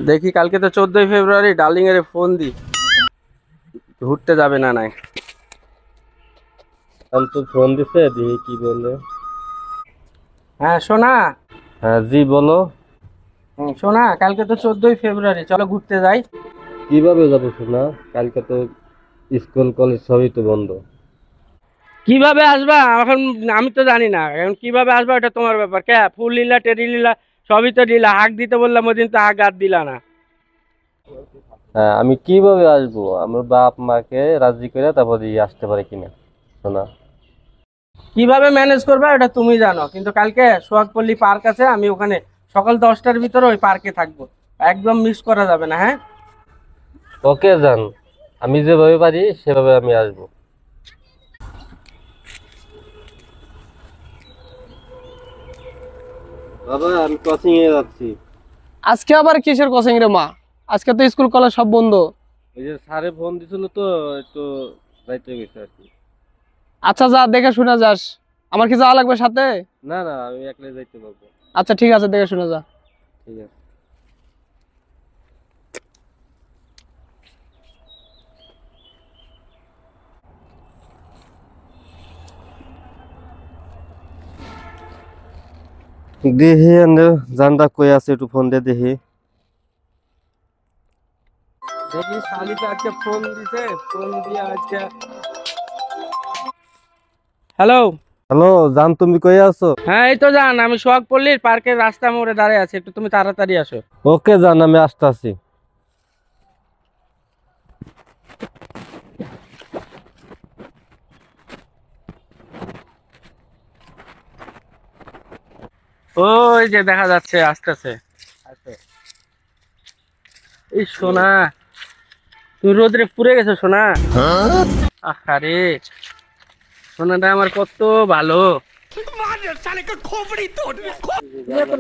দেখি কালকে তো 14ই ফেব্রুয়ারি, ডার্লিং এর ফোন দি, ঘুরতে যাবে না নাই। আমি তো ফোন দিছে, দেখি কি বলে। হ্যাঁ সোনা। হ্যাঁ জি বলো। সোনা, কালকে তো 14ই ফেব্রুয়ারি, চলো ঘুরতে যাই। কিভাবে যাবো শোনা? কালকে তো স্কুল কলেজ সবই তো বন্ধ। কিভাবে আসবা এখন আমি তো জানি না, এখন কিভাবে আসবা এটা তোমার ব্যাপার। কে ফুল লীলা টেরি লীলা সবই তো লীলা, হাক দিতে বললাম ওদিন তো হাক আর দিলা না। হ্যাঁ আমি কিভাবে আসবো? আমার বাপ মাকে রাজি করে তারপর আসতে পারে কিনা শোনা। কিভাবে ম্যানেজ করবা এটা তুমি জানো, কিন্তু কালকে সোহাগপল্লী পার্ক আছে, আমি ওখানে সকাল 10টার ভিতরে ওই পার্কে থাকবো, একদম মিস করা যাবে না। হ্যাঁ ওকে যান, আমি যেভাবে পারি সেভাবে আমি আসবো। বাবা আমি কোচিং এ যাচ্ছি। আজকে আবার কিসের কোচিং রে মা? আজকে তো স্কুল কলেজ সব বন্ধ। ওই যে স্যারে ফোন দিছিল তো একটু যাইতে গেছে আর কি। আচ্ছা যা, দেখে শুনে যাস। আমার কি যাওয়া লাগবে সাথে? না না আমি একলাই যাইতে পারবো। আচ্ছা ঠিক আছে, দেখে শুনে যা। ঠিক আছে। দেখি জানটা কই আছে, একটু ফোন দিয়ে দেখি। দেখি শালি তো আজকে ফোন দিছে, ফোন দিয়ে আজকে। হ্যালো। হ্যালো জান, তুমি কই আছো? হ্যাঁ এই তো জান, আমি সোহাগপল্লীর পার্কের রাস্তা মোড়ে দাঁড়িয়ে আছি, একটু তুমি তাড়াতাড়ি আসো। ওকে জান, আমি আসতেছি। ওই যে দেখা যাচ্ছে আসতেছে। এই সোনা, তুমি রোদরে পুড়ে গেছো সোনা। আরে সোনাটা আমার কত ভালো।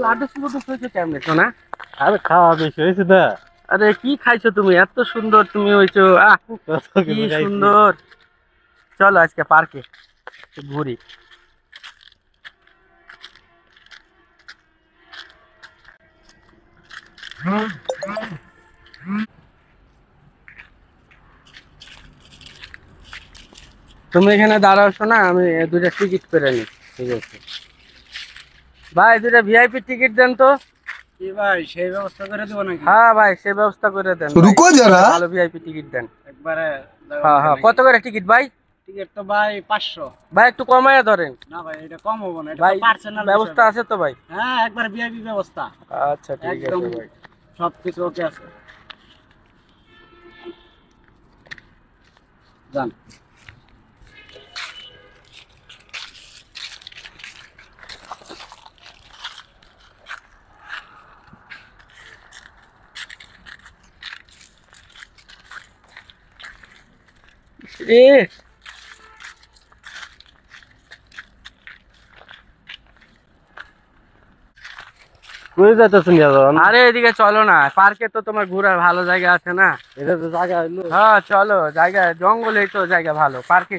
লাড্ডু সুড্ডু খেয়েছো কেমনে সোনা? আরে খাওয়া বেশি হয়েছে না। আরে কি খাইছো তুমি? এত সুন্দর তুমি হইছো, আহ কি সুন্দর। চলো আজকে পার্কে ঘুরি। তুমি এখানে দাঁড়াও শোনা, আমি দুটা টিকিট করে নি। ঠিক আছে ভাই দুটা ভিআইপি টিকিট দেন তো। কি ভাই, সেই ব্যবস্থা করে দেব নাকি? হ্যাঁ ভাই সে ব্যবস্থা করে দেন, रुको जरा। ভালো ভিআইপি টিকিট দেন। একবারে হ্যাঁ হ্যাঁ, কত করে টিকিট ভাই? টিকিট তো ভাই 500। ভাই একটু কমায়া ধরেন। না ভাই এটা কম হবে না, এটা ভাই তো পার্সোনাল ব্যবস্থা আছে তো ভাই? হ্যাঁ একবার ভিআইপি ব্যবস্থা। আচ্ছা ঠিক একদম আছে ভাই। সবকিছু ওকে আছে। যান। এ কই যাইতেছেন এখন? আরে এদিকে চলো না, পার্কে তো তোমার ঘোরার ভালো জায়গা আছে না। এটা তো জায়গা হইলো। হ্যাঁ চলো, জায়গা জঙ্গলেই তো জায়গা ভালো, পার্কে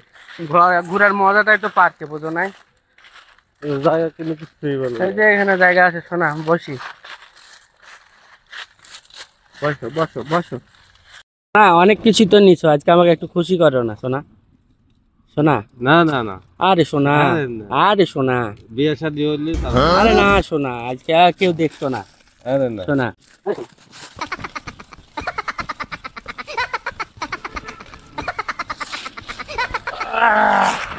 ঘোরার মজাটাই তো পার্কে, বুঝো নাই? জায়গা কিন্তু কিছুই বলো এই যে এখানে জায়গা আছে শোনা, বসি, বসো বসো বসো। না অনেক কিছু তো নিছো, আজকে আমাকে একটু খুশি করো না সোনা। সোনা না না না। আরে সোনা, আরে না। আরে সোনা, বিয়ে শাদী হইলে আরে না সোনা, আজকে আর কেউ দেখছো না আরে না। সোনা।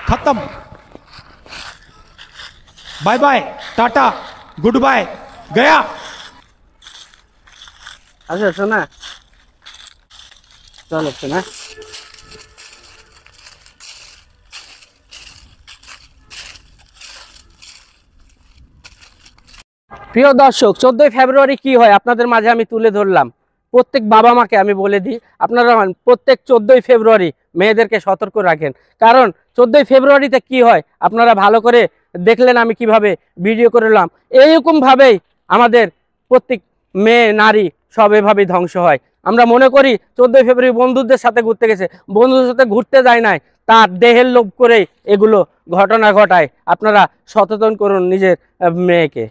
खत्म। Bye bye, tata, goodbye, गया। আচ্ছা সোনা, চলো সোনা। প্রিয় দর্শক, 14ই ফেব্রুয়ারি কি হয় আপনাদের মাঝে আমি তুলে ধরলাম। প্রত্যেক বাবা মাকে আমি বলে দিই, আপনারা প্রত্যেক 14ই ফেব্রুয়ারি মেয়েদেরকে সতর্ক রাখেন, কারণ 14ই ফেব্রুয়ারিতে কি হয় আপনারা ভালো করে দেখলেন আমি কিভাবে ভিডিও করলাম। এইরকমভাবেই আমাদের প্রত্যেক মেয়ে নারী সব এভাবেই ধ্বংস হয়। আমরা মনে করি 14ই ফেব্রুয়ারি বন্ধুদের সাথে ঘুরতে গেছে, বন্ধুদের সাথে ঘুরতে যায় নাই, তার দেহের লোভ করেই এগুলো ঘটনা ঘটায়। আপনারা সচেতন করুন নিজের মেয়েকে।